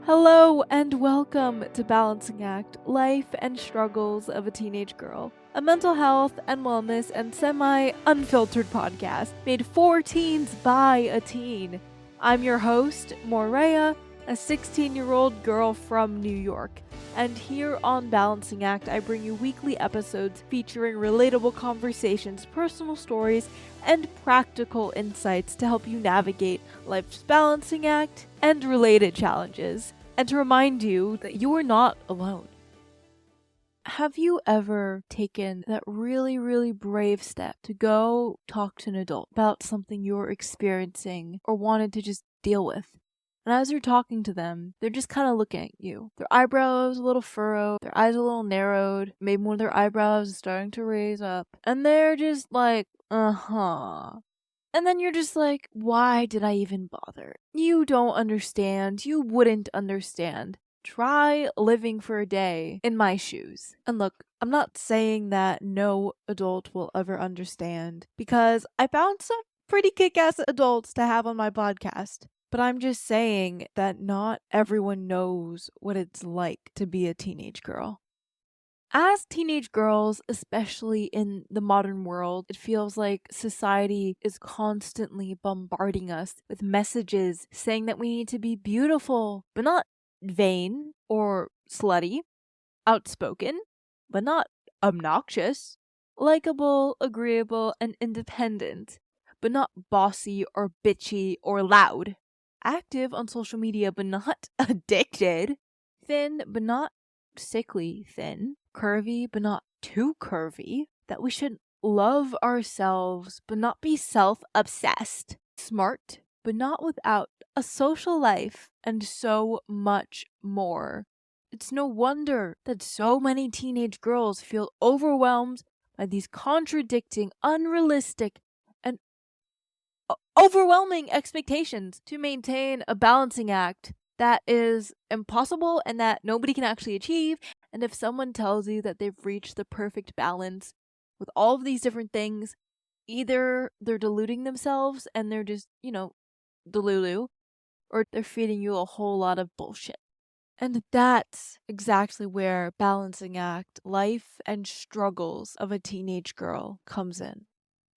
Hello and welcome to Balancing Act, Life and Struggles of a Teenage Girl, a mental health and wellness and semi-unfiltered podcast made for teens by a teen. I'm your host, Morea, a 16-year-old girl from New York, and here on Balancing Act, I bring you weekly episodes featuring relatable conversations, personal stories, and practical insights to help you navigate life's balancing act and related challenges, and to remind you that you are not alone. Have you ever taken that really brave step to go talk to an adult about something you're experiencing or wanted to just deal with? And as you're talking to them, they're just kind of looking at you. Their eyebrows a little furrowed, their eyes a little narrowed, maybe one of their eyebrows is starting to raise up, and they're just like, and then you're just like, why did I even bother? You don't understand. You wouldn't understand. Try living for a day in my shoes. And look, I'm not saying that no adult will ever understand, because I found some pretty kick-ass adults to have on my podcast. But I'm just saying that not everyone knows what it's like to be a teenage girl. As teenage girls, especially in the modern world, it feels like society is constantly bombarding us with messages saying that we need to be beautiful, but not vain or slutty, outspoken, but not obnoxious, likable, agreeable, and independent, but not bossy or bitchy or loud, active on social media, but not addicted, thin, but not sickly thin, curvy, but not too curvy, that we should love ourselves, but not be self-obsessed, smart, but not without a social life, and so much more. It's no wonder that so many teenage girls feel overwhelmed by these contradicting, unrealistic, and overwhelming expectations to maintain a balancing act that is impossible and that nobody can actually achieve. And if someone tells you that they've reached the perfect balance with all of these different things, either they're deluding themselves and they're just, delulu, or they're feeding you a whole lot of bullshit. And that's exactly where Balancing Act, Life and Struggles of a Teenage Girl comes in.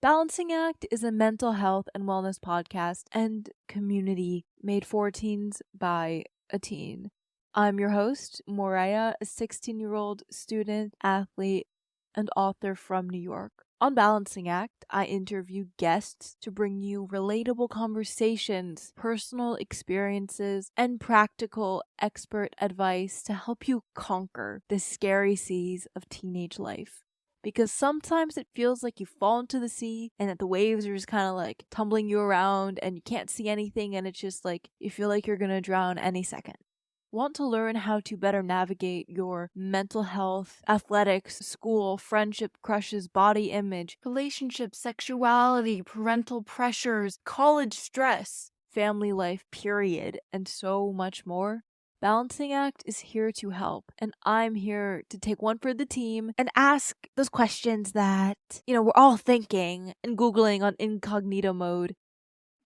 Balancing Act is a mental health and wellness podcast and community made for teens by a teen. I'm your host, Morea, a 16-year-old student, athlete, and author from New York. On Balancing Act, I interview guests to bring you relatable conversations, personal experiences, and practical expert advice to help you conquer the scary seas of teenage life. Because sometimes it feels like you fall into the sea and that the waves are just kind of like tumbling you around and you can't see anything, and it's just like you feel like you're gonna drown any second. Want to learn how to better navigate your mental health, athletics, school, friendship, crushes, body image, relationships, sexuality, parental pressures, college stress, family life, period, and so much more? Balancing Act is here to help, and I'm here to take one for the team and ask those questions that, we're all thinking and Googling on incognito mode,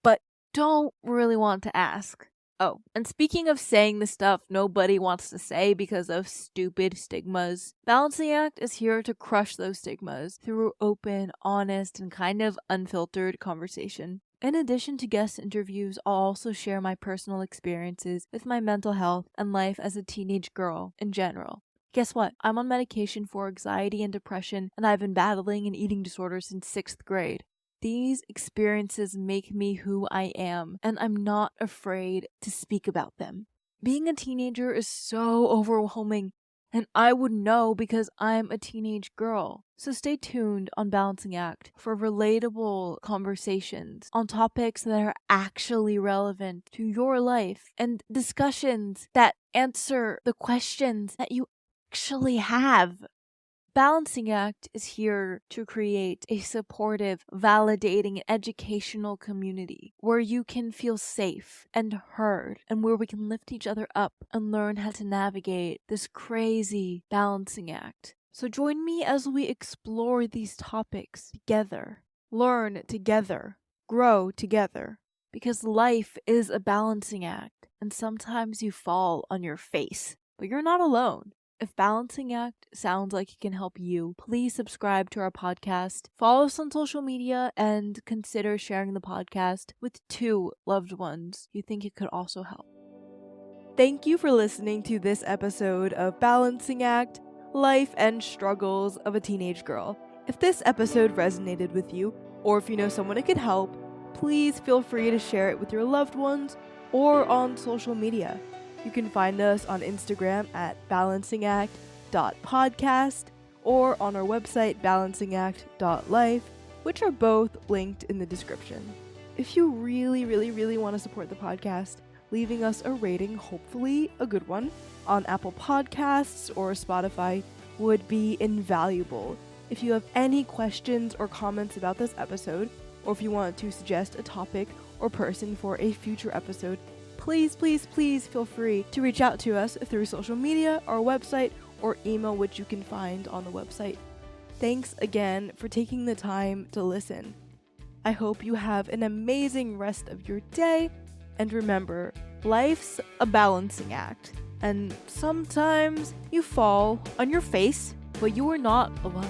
but don't really want to ask. Oh, and speaking of saying the stuff nobody wants to say because of stupid stigmas, Balancing Act is here to crush those stigmas through open, honest, and kind of unfiltered conversation. In addition to guest interviews, I'll also share my personal experiences with my mental health and life as a teenage girl in general. Guess what? I'm on medication for anxiety and depression, and I've been battling an eating disorder since 6th grade. These experiences make me who I am, and I'm not afraid to speak about them. Being a teenager is so overwhelming, and I would know because I'm a teenage girl. So stay tuned on Balancing Act for relatable conversations on topics that are actually relevant to your life and discussions that answer the questions that you actually have. Balancing Act is here to create a supportive, validating, and educational community where you can feel safe and heard, and where we can lift each other up and learn how to navigate this crazy balancing act. So join me as we explore these topics together, learn together, grow together. because life is a balancing act, and sometimes you fall on your face, but you're not alone. If Balancing Act sounds like it can help you, please subscribe to our podcast, follow us on social media, and consider sharing the podcast with 2 loved ones you think it could also help. Thank you for listening to this episode of Balancing Act, Life and Struggles of a Teenage Girl. If this episode resonated with you, or if you know someone it could help, please feel free to share it with your loved ones or on social media. You can find us on Instagram at balancingact.podcast or on our website balancingact.life, which are both linked in the description. If you really want to support the podcast, leaving us a rating, hopefully a good one, on Apple Podcasts or Spotify would be invaluable. If you have any questions or comments about this episode, or if you want to suggest a topic or person for a future episode, please feel free to reach out to us through social media, our website, or email, which you can find on the website. Thanks again for taking the time to listen. I hope you have an amazing rest of your day, and remember, life's a balancing act, and sometimes you fall on your face, but you are not alone.